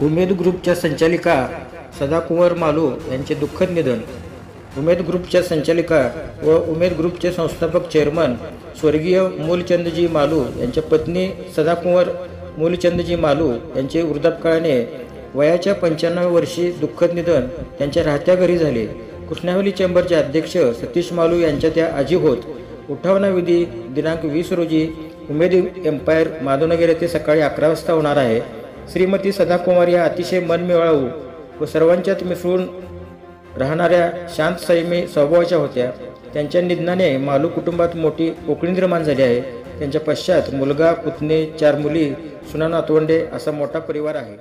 उमेद ग्रुपच्या संचालिका सदाकुंवर मालू यांचे दुःखद निधन। उमेद ग्रुपच्या संचालिका व उमेद ग्रुपचे संस्थापक चेअरमन स्वर्गीय मूलचंदजी मालू यांच्या पत्नी सदाकुंवर मूलचंदजी मालू यांचे वृद्धापकाळाने वयाच्या 95व्या वर्षी दुःखद निधन त्यांच्या राहत्या घरी झाले। कृष्णावली चेंबरचे अध्यक्ष सतीश मालू यांच्या त्या आजी होत। उठावना विधी दिनांक 20 रोजी उमेद एम्पायर माधवनगर येथे सकाळी 11 वाजता होणार आहे। श्रीमती सदाकुंवर या अतिशय मनमिळावू व सर्वांच्यात मिसळून राहणाऱ्या शांत संयमी स्वभावाच्या होत्या। त्यांच्या निधनाने मालू कुटुंबात मोठी पोकळी निर्माण झाली आहे। त्यांच्या पश्चात मुलगा, पुतणे, 4 मुली, सुना, नातवंडे असा मोठा परिवार आहे।